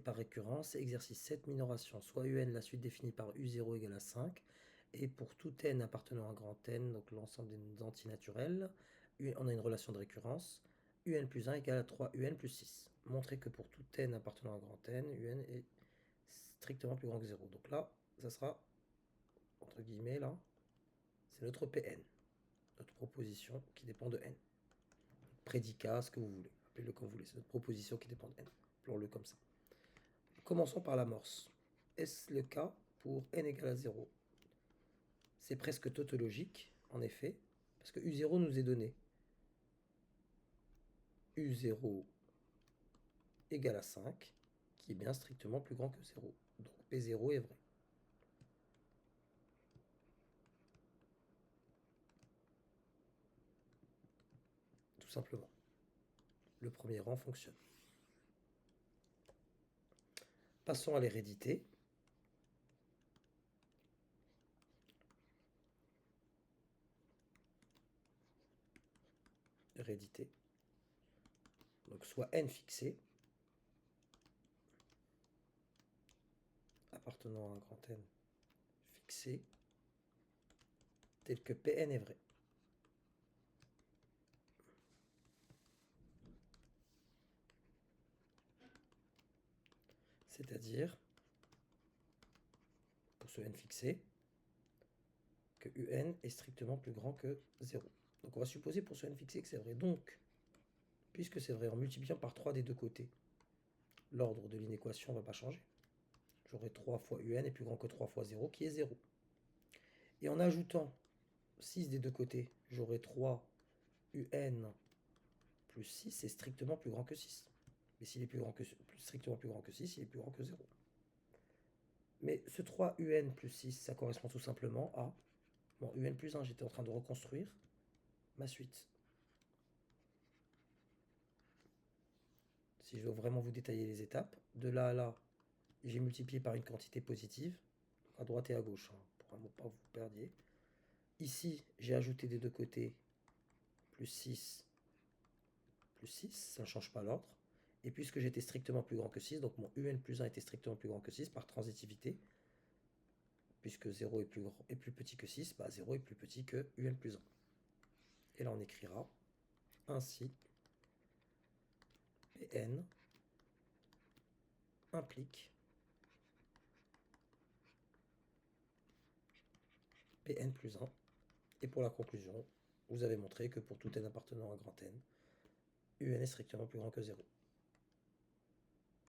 Par récurrence, exercice 7, minoration. Soit un, la suite définie par u0 égale à 5, et pour tout n appartenant à grand N, donc l'ensemble des antinaturels, on a une relation de récurrence, un plus 1 égale à 3 un plus 6. Montrer que pour tout n appartenant à grand N, un est strictement plus grand que 0. Donc là, ça sera, entre guillemets, là, c'est notre Pn, notre proposition qui dépend de n. Prédicat, ce que vous voulez, appelez-le comme vous voulez, c'est notre proposition qui dépend de n. Appelons-le comme ça. Commençons par l'amorce. Est-ce le cas pour n égale à 0? C'est presque tautologique, en effet, parce que u0 nous est donné. u0 égale à 5, qui est bien strictement plus grand que 0. Donc P0 est vrai. Tout simplement. Le premier rang fonctionne. Passons à l'hérédité. Hérédité. Donc soit n fixé, appartenant à un grand N fixé, tel que Pn est vrai. C'est-à-dire, pour ce n fixé, que un est strictement plus grand que 0. Donc on va supposer pour ce n fixé que c'est vrai. Donc, puisque c'est vrai, en multipliant par 3 des deux côtés, l'ordre de l'inéquation ne va pas changer. J'aurai 3 fois un est plus grand que 3 fois 0, qui est 0. Et en ajoutant 6 des deux côtés, j'aurai 3 un plus 6 est strictement plus grand que 6. Mais s'il est strictement plus grand que 6, il est plus grand que 0. Mais ce 3 un plus 6, ça correspond tout simplement à... Bon, un plus 1, j'étais en train de reconstruire ma suite. Si je veux vraiment vous détailler les étapes, de là à là, j'ai multiplié par une quantité positive, à droite et à gauche, pour ne pas vous perdiez. Ici, j'ai ajouté des deux côtés plus 6, ça ne change pas l'ordre. Et puisque j'étais strictement plus grand que 6, donc mon un plus 1 était strictement plus grand que 6 par transitivité, puisque 0 est plus petit que 6, bah 0 est plus petit que un plus 1. Et là, on écrira ainsi Pn implique Pn plus 1. Et pour la conclusion, vous avez montré que pour tout n appartenant à grand N, un est strictement plus grand que 0.